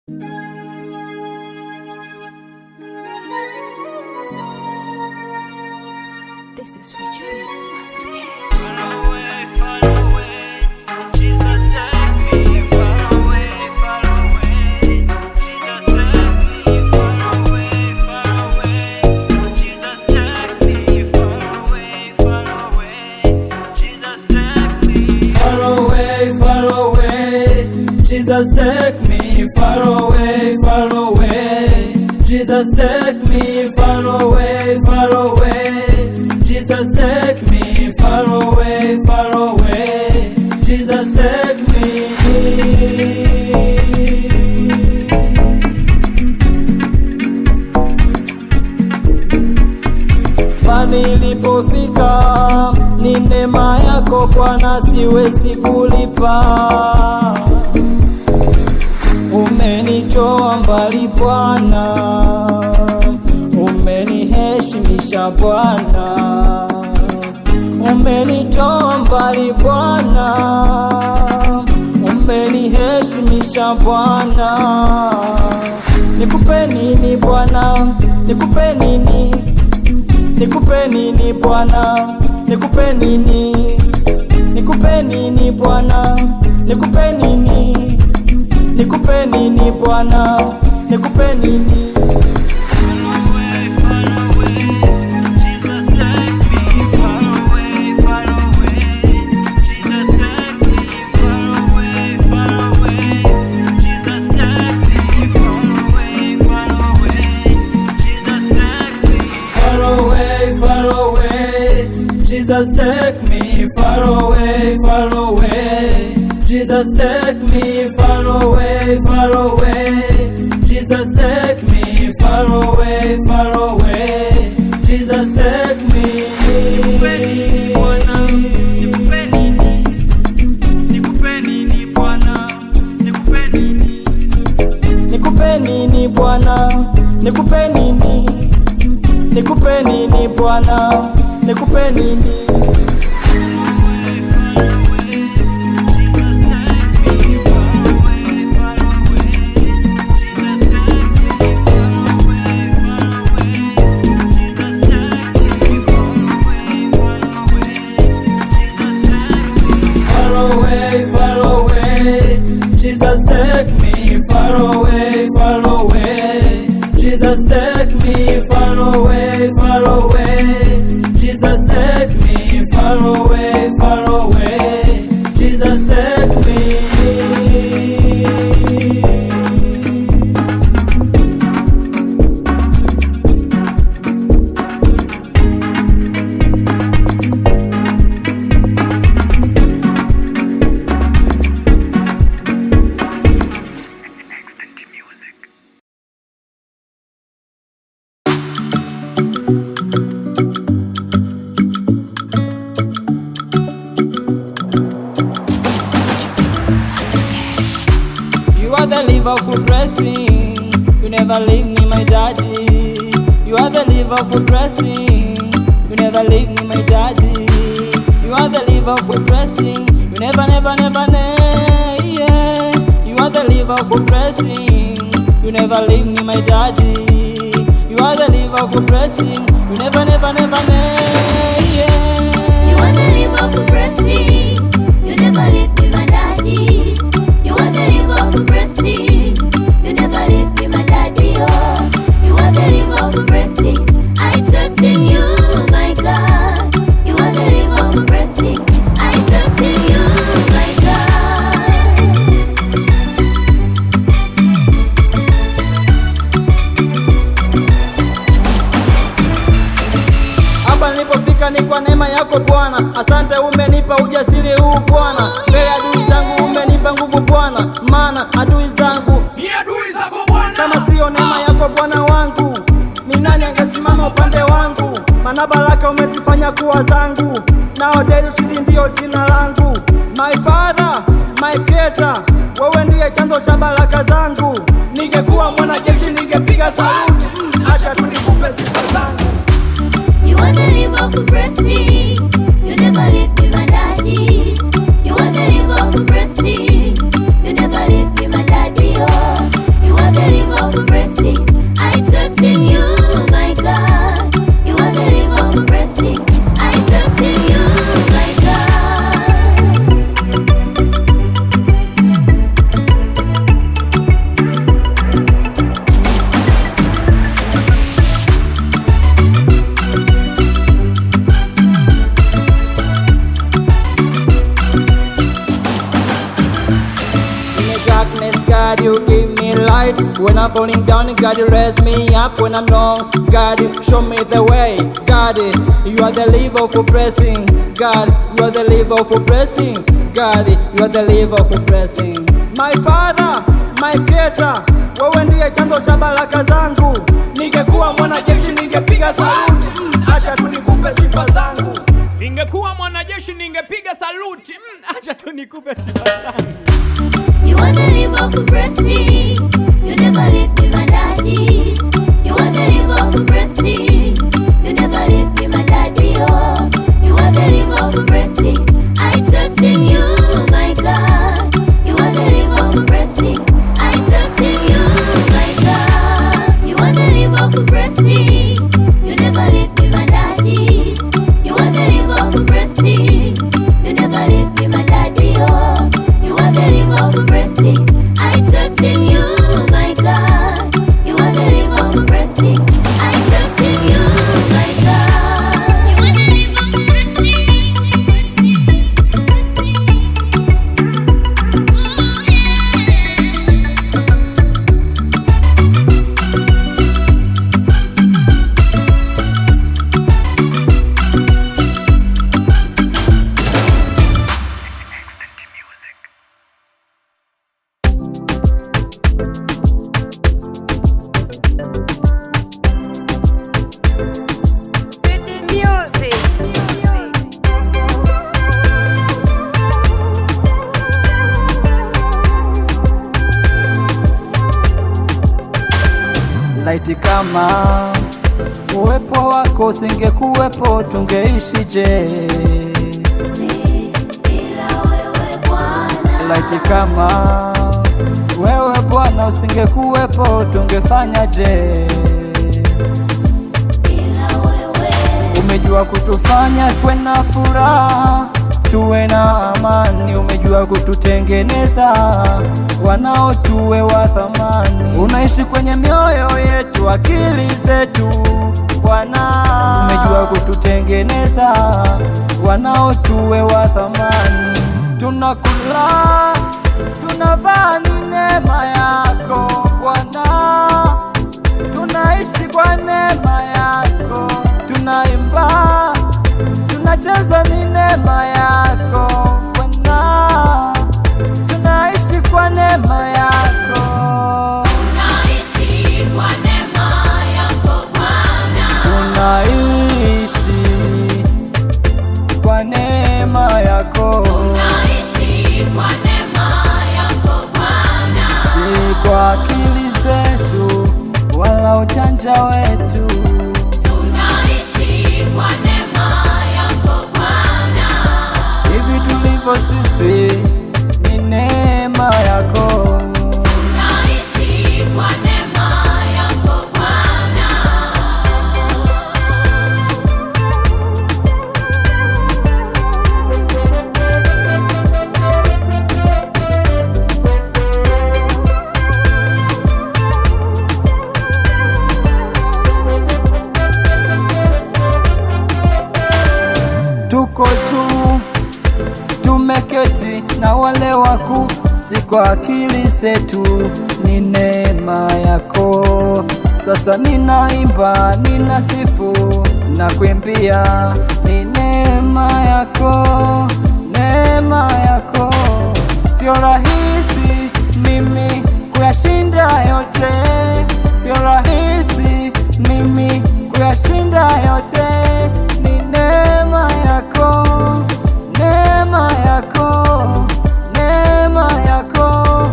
This is Rich B once again. Far away, Jesus take me. Far away, Jesus take me. Far away, Jesus take me. Far away, Jesus take me. Far away, Jesus take me. Far away, Jesus take me. Far away, Jesus take me. Far away, Jesus take me. Nilipofika ni neema yako Bwana, siwezi kulipa. Umenitoa mbali Bwana, umeniheshimisha Bwana, umenitoa mbali Bwana, umeniheshimisha Bwana. Nikupe nini Bwana? Nikupe nini? Nikupe nini Bwana? Nikupe nini? Nikupe nini Bwana? Nikupe nini? Nikupe nini Bwana? Nikupe nini? Jesus take me. Far away, Jesus take me. Far away, Jesus take me. Far away, Jesus take me. Nikupe nini Bwana? Nikupe nini? Nikupe nini Bwana? Nikupe nini? Nikupe nini Bwana? Nikupe nini? Far away, Jesus take me. Far away, Jesus take me. Far away, Jesus take me. Far away, Jesus take me. You are the Liverpool blessing. You never leave me, my daddy. You are the Liverpool blessing. You never leave me, my daddy. You are the Liverpool blessing. You never, yeah. You are the Liverpool blessing. You never leave me, my daddy. You are the Liverpool blessing. You never, yeah. You are the Liverpool blessings. You never leave me, my daddy. You are the Liverpool blessings. You never leave me, my daddy. Oh, you are the Liverpool blessings. I trust in you, my God. You are the Liverpool blessings. I trust in you, my Hapa nilipofika ni kwa neema yako Bwana. Asante, umenipa ujasiri huu Bwana. Mbele adui zangu umenipa nguvu Bwana, maana adui zangu Ni adui zako Bwana. kama sio neema yako Bwana wangu, ni nani angesimama upande wangu? Maana baraka umezifanya kuwa zangu, nowadays ushindi ndio jina langu. My Father, my Creator, wewe ndiye chanzo cha baraka zangu. Ningekuwa mwanajeshi ningepiga saluti, acha tu nikupe sifa zangu. You are the Liverpool blessings. You never leave me, my daddy. You are the Liverpool blessings. You never leave me, my daddy. Oh, you are right when I'm falling down. God, you raise me up when I'm wrong. God, show me the way. God, you are the lever for blessing. God, you are the lever for blessing. God, you are the lever for blessing. My Father, my Creator, wewe ndiye chanzo cha baraka zangu. Ningekuwa mwanajeshi ningepiga saluti, acha tu nikupe sifa zangu. Ningekuwa mwanajeshi ningepiga saluti, acha tu nikupe sifa zangu. You are the liver for blessings. You never leave me, my daddy. You are the liver for blessings. You never leave me, my daddy. Oh, you are the liver for blessings. I trust in you, my God. You are the liver for blessings. I trust in you, my God. You are the liver for blessings. You never leave me, my daddy. You are the liver for blessings. You never leave me, my daddy. Oh, you are the liver for blessings. I trust in you, my God. You are the liver for blessings. I trust in you, my God. You are the liver for blessings. Oh yeah. Laiti kama uwepo wako usingekuwepo, tungeishije? Bila wewe Bwana, Laiti kama wewe Bwana usingekuwepo, tungefanyaje? bila wewe, Umejua kutufanya tuwe na furaha, tuwe na amani. Umejua kututengeneza wanao tuwe wa thamani. Unaishi kwenye mioyo yetu, akili zetu Bwana. Umejua kututengeneza wanao tuwe wa thamani. Tunakula, tunavaa, ni neema yako Bwana. Tunaishi kwa neema yako, tunaimba, tunacheza, ni neema yako Bwana. Tunaishi kwa neema yako, tunaishi kwa neema yako Bwana, tunaishi kwa neema yako, tunaishi kwa neema yako Bwana, si kwa akili zetu wala ujanja wetu. tunaishi kwa neema yako Bwana, Hivi tulivyo sisi ni neema yako. tunaishi kwa neema yako Bwana. Tuko juu, tumeketi na wale wakuu, si kwa akili zetu, ni neema yako. Sasa ninaimba, ninasifu na kuimbia, ni neema yako, neema yako. Sio rahisi mimi kuyashinda yote, sio rahisi mimi kuyashinda yote, ni neema yako, neema yako, neema yako,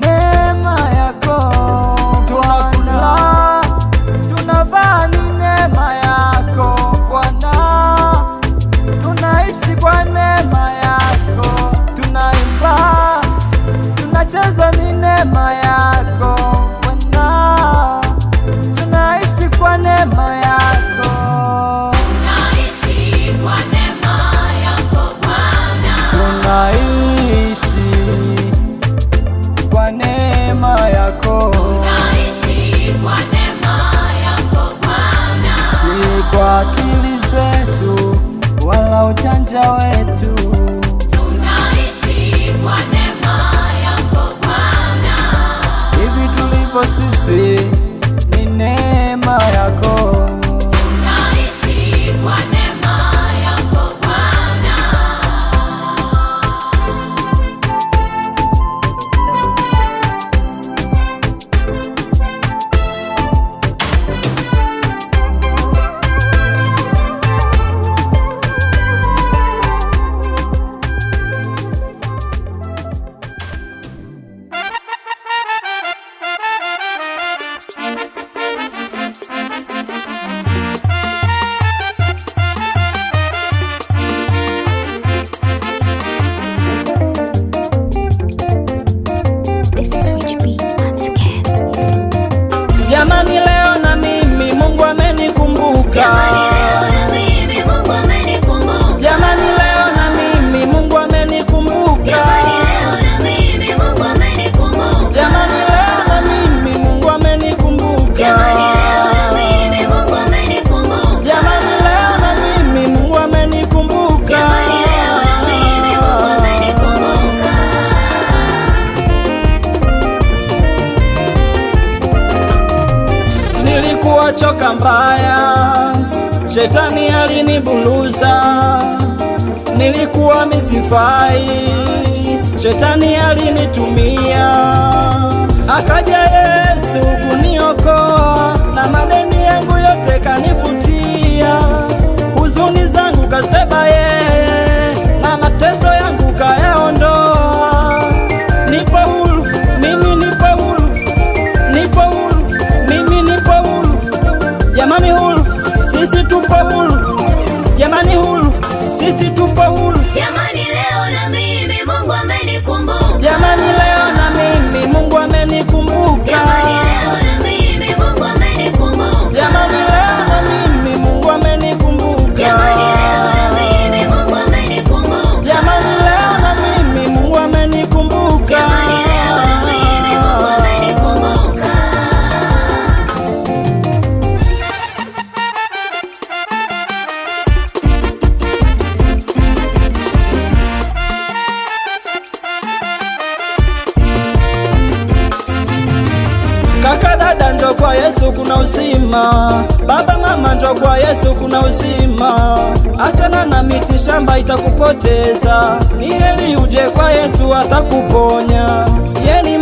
neema yako. Tunakula, tunavaa, ni neema yako Bwana. Tunaishi kwa neema yako, tunaimba, tunacheza, ni neema yako Bwana. Tunaishi kwa neema yako, Tunaishi kwa neema yako Bwana, tunaishi kwa neema yako, tunaishi kwa neema yako Bwana, si kwa akili zetu wala ujanja wetu. tunaishi kwa neema yako Bwana, Hivi tulivyo Nilikuwa choka mbaya, shetani alinibuluza. Nilikuwa misifai, shetani alinitumia. Akaja Yesu kuniokoa, na madeni yangu yote kanifutia. Huzuni zangu kazibeba yeye, na mateso yangu kayaondoa. Nipo huru, mimi nipo huru, nipo huru, mimi nipo huru. Jamani huru, sisi tupo huru. Jamani huru, sisi tupo huru. Jamani leo na mimi Mungu amenikumbuka. Jamani leo na mimi Mungu amenikumbuka. Jamani leo na mimi Mungu amenikumbuka. Jamani leo na mimi Mungu amenikumbuka. Jamani leo na mimi Mungu amenikumbuka. Jamani leo na mimi Mungu amenikumbuka. Jamani leo na mimi Mungu amenikumbuka. Kaka dada, njo kwa Yesu kuna uzima. Baba mama, njo kwa Yesu kuna uzima. Achana na miti shamba itakupoteza. Ni heri uje kwa Yesu atakuponya. Yeye ni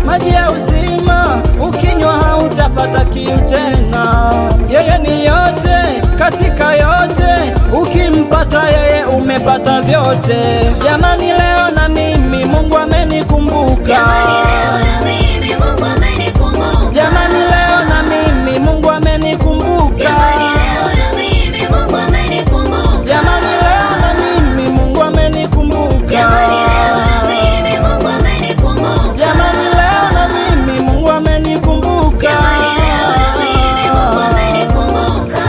maji ya uzima. Ukinywa hautapata kiu tena. Yeye ni yote katika yote. Ukimpata yeye umepata vyote. Jamani leo na mimi Mungu amenikumbuka. Jamani leo na mimi Mungu amenikumbuka. Jamani leo na mimi Mungu amenikumbuka. Jamani leo na mimi Mungu amenikumbuka. Jamani leo na mimi Mungu amenikumbuka. Jamani leo na mimi Mungu amenikumbuka. Jamani leo na mimi Mungu amenikumbuka. Jamani leo na mimi Mungu amenikumbuka.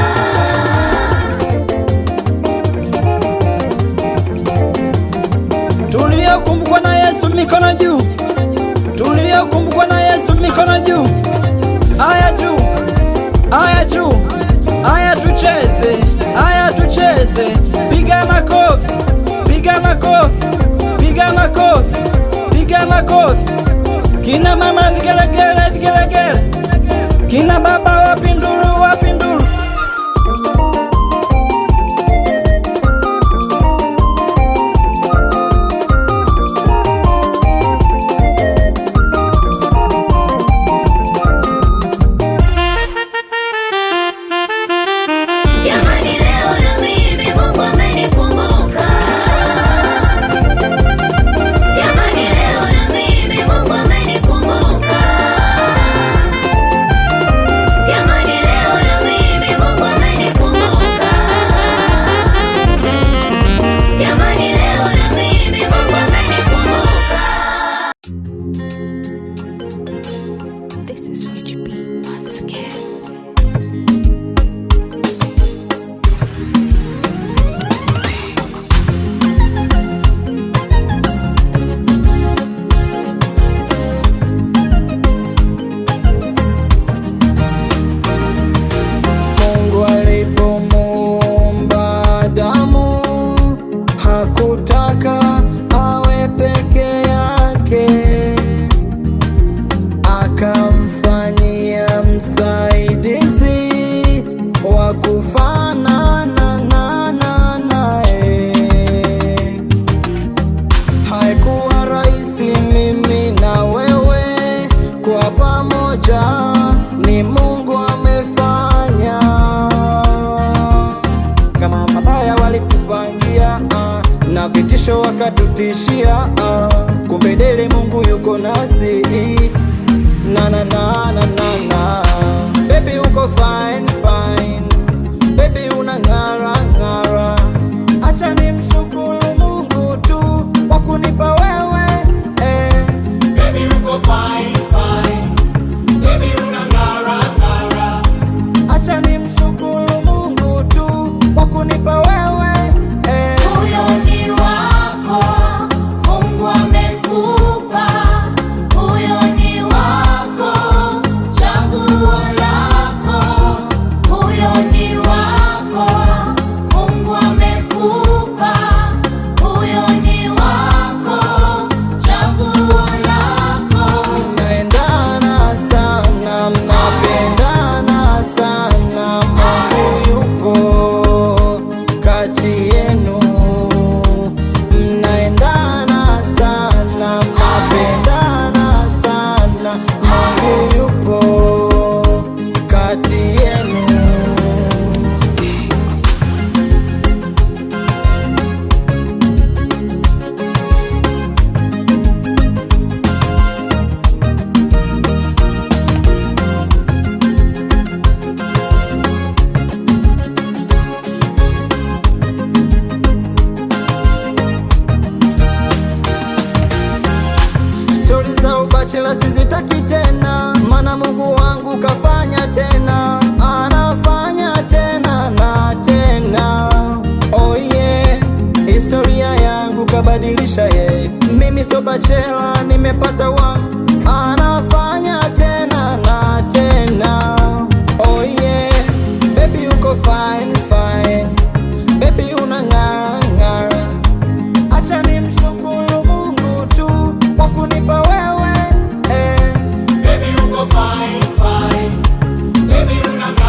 Tuliokumbukwa na Yesu mikono juu. Tuliokumbukwa na Yesu mikono juu. Aya juu, aya juu, aya tucheze, aya tucheze. Piga makofi, piga makofi, piga makofi, piga makofi. Kina mama vigelegele, vigelegele. Kina baba wapinduru, wapinduru. Jamani leo na mimi Mungu amenikumbuka. Jamani leo na mimi Mungu amenikumbuka. Jamani leo na mimi Mungu amenikumbuka. Jamani leo na mimi Mungu amenikumbuka. This is Rich B once again. Mungu alipomuumba Adamu hakutaka awe peke yake. Akamfanyia msaidizi wa kufanana naye. Haikuwa rahisi mimi na wewe kwa pamoja, ni Mungu amefanya. Kama mabaya walitupangia, na vitisho wakatutishia, kumbe dele Mungu yuko nasi. Na na na na na na. Baby uko fine fine, baby unang'ara ng'ara. Acha nimshukuru Mungu tu kwa kunipa wewe. Baby uko fine fine, baby unang'ara ng'ara. Acha nimshukuru Mungu tu kwa kunipa wewe. Huyo ni wako, Mungu amekupa. Huyo ni wako, nimepata wangu, anafanya tena na tena. Oh yeah, baby uko fine fine, baby unang'ara. Acha nimshukuru Mungu tu kwa kunipa wewe. Baby uko fine fine, baby unang'ara.